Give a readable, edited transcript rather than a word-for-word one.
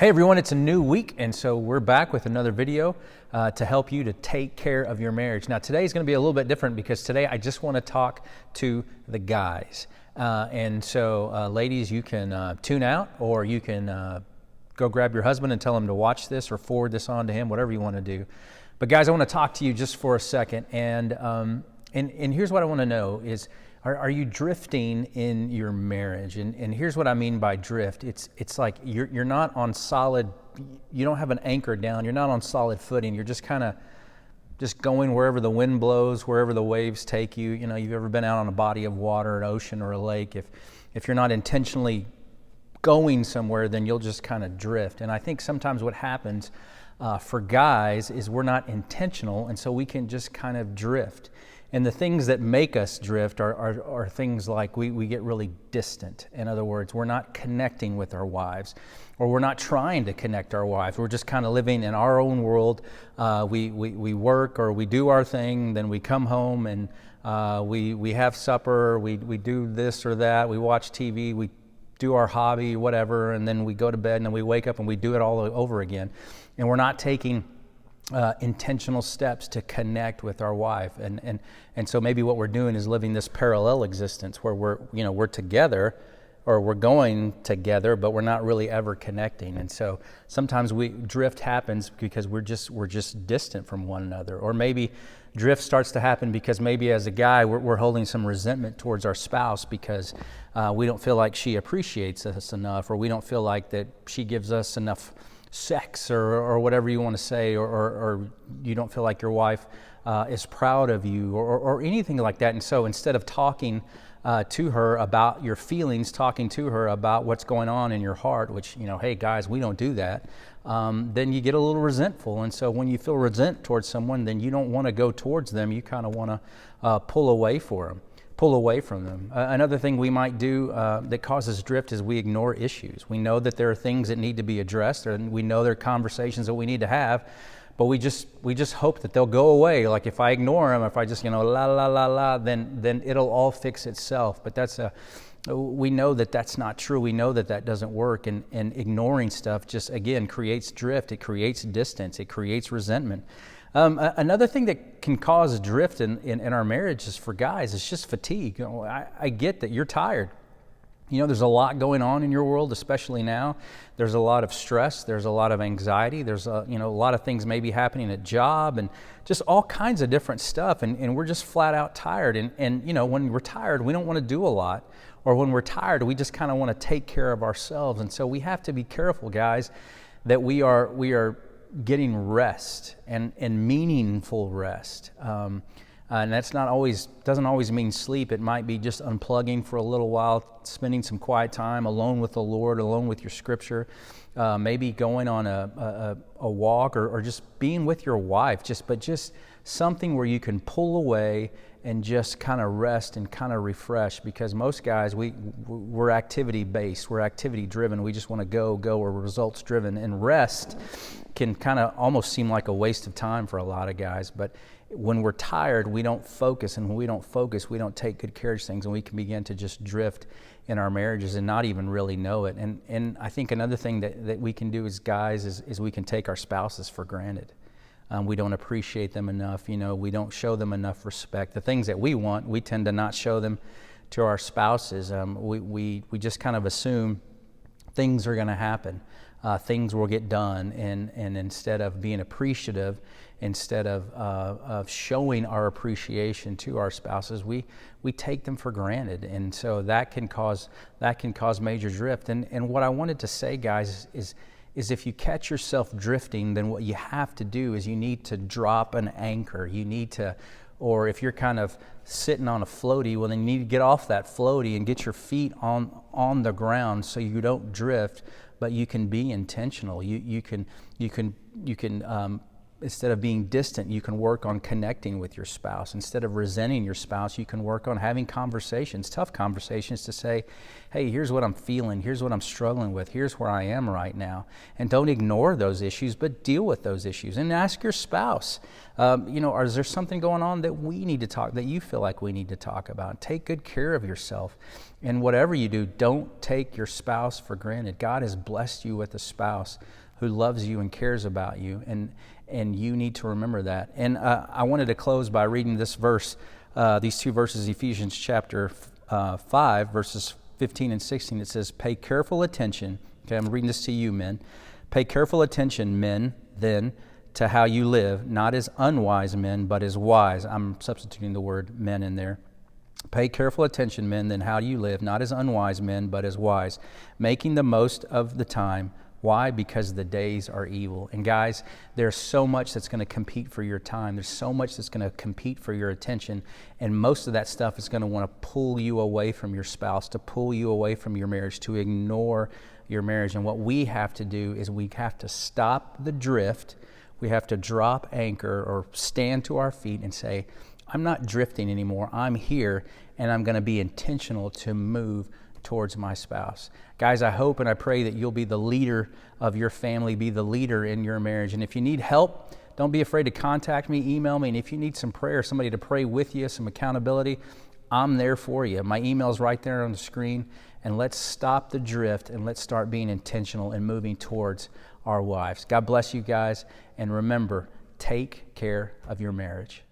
Hey everyone, it's a new week, and so we're back with another video to help you to take care of your marriage. Now today is going to be a little bit different because today I just want to talk to the guys. Ladies, you can tune out, or you can go grab your husband and tell him to watch this or forward this on to him, whatever you want to do. But guys, I want to talk to you just for a second, and here's what I want to know is, are you drifting in your marriage? And here's what I mean by drift. It's like you're not on solid, you don't have an anchor down, you're not on solid footing, you're just kind of just going wherever the wind blows, wherever the waves take you. You know, you've ever been out on a body of water, an ocean or a lake, if you're not intentionally going somewhere, then you'll just kind of drift. And I think sometimes what happens for guys is we're not intentional, and so we can just kind of drift. And the things that make us drift are things like we get really distant. In other words, we're not connecting with our wives, or we're not trying to connect our wives. We're just kind of living in our own world. We work or we do our thing, then we come home and we have supper, we do this or that, we watch TV, we do our hobby, whatever, and then we go to bed and then we wake up and we do it all over again. And we're not taking intentional steps to connect with our wife, and so maybe what we're doing is living this parallel existence where we're together, or we're going together, but we're not really ever connecting. And so sometimes drift happens because we're just distant from one another, or maybe drift starts to happen because maybe as a guy we're holding some resentment towards our spouse because we don't feel like she appreciates us enough, or we don't feel like that she gives us enough sex or whatever you want to say, or you don't feel like your wife is proud of you, or anything like that. And so instead of talking to her about your feelings, talking to her about what's going on in your heart, which, hey guys, we don't do that, then you get a little resentful. And so when you feel resent towards someone, then you don't want to go towards them. You kind of want to pull away from them. Another thing we might do that causes drift is we ignore issues. We know that there are things that need to be addressed, and we know there are conversations that we need to have, but we just hope that they'll go away. Like if I ignore them, if I just la la la la, then it'll all fix itself. But we know that that's not true. We know that that doesn't work, and ignoring stuff just, again, creates drift. It creates distance. It creates resentment. Another thing that can cause drift in our marriages for guys is just fatigue. I get that you're tired. There's a lot going on in your world, especially now. There's a lot of stress. There's a lot of anxiety. There's a lot of things maybe happening at job, and just all kinds of different stuff. And we're just flat out tired. And when we're tired, we don't want to do a lot. Or when we're tired, we just kind of want to take care of ourselves. And so we have to be careful, guys, that we are getting rest and meaningful rest. And that's doesn't always mean sleep. It might be just unplugging for a little while, spending some quiet time alone with the Lord, alone with your scripture, maybe going on a walk, or just being with your wife, but just something where you can pull away and just kind of rest and kind of refresh. Because most guys, we're activity based, we're activity driven. We just want to go, or results driven. And rest can kind of almost seem like a waste of time for a lot of guys. But when we're tired, we don't focus, and when we don't focus, we don't take good care of things, and we can begin to just drift in our marriages and not even really know it. And I think another thing that we can do as guys is we can take our spouses for granted. We don't appreciate them enough. We don't show them enough respect. The things that we want, we tend to not show them to our spouses. We just kind of assume things are going to happen. Things will get done, and instead of being appreciative, instead of showing our appreciation to our spouses, we take them for granted, and so that can cause major drift. And what I wanted to say, guys, is if you catch yourself drifting, then what you have to do is you need to drop an anchor. You need to, or if you're kind of sitting on a floaty, well, then you need to get off that floaty and get your feet on the ground so you don't drift, but you can be intentional. You can instead of being distant, you can work on connecting with your spouse. Instead of resenting your spouse, you can work on having conversations, tough conversations, to say, hey, here's what I'm feeling, here's what I'm struggling with, here's where I am right now. And don't ignore those issues, but deal with those issues. And ask your spouse, is there something going on that we need to talk, that you feel like we need to talk about? Take good care of yourself. And whatever you do, don't take your spouse for granted. God has blessed you with a spouse who loves you and cares about you, and you need to remember that. And I wanted to close by reading this verse, these two verses, Ephesians chapter 5, verses 15 and 16. It says, pay careful attention. Okay, I'm reading this to you, men. Pay careful attention, men, then, to how you live, not as unwise men, but as wise. I'm substituting the word men in there. Pay careful attention, men, then how you live, not as unwise men, but as wise, making the most of the time. Why? Because the days are evil. And guys, there's so much that's going to compete for your time. There's so much that's going to compete for your attention. And most of that stuff is going to want to pull you away from your spouse, to pull you away from your marriage, to ignore your marriage. And what we have to do is we have to stop the drift. We have to drop anchor or stand to our feet and say, I'm not drifting anymore. I'm here, and I'm going to be intentional to move towards my spouse. Guys, I hope and I pray that you'll be the leader of your family, be the leader in your marriage. And if you need help, don't be afraid to contact me, email me. And if you need some prayer, somebody to pray with you, some accountability, I'm there for you. My email's right there on the screen. And let's stop the drift and let's start being intentional and moving towards our wives. God bless you guys. And remember, take care of your marriage.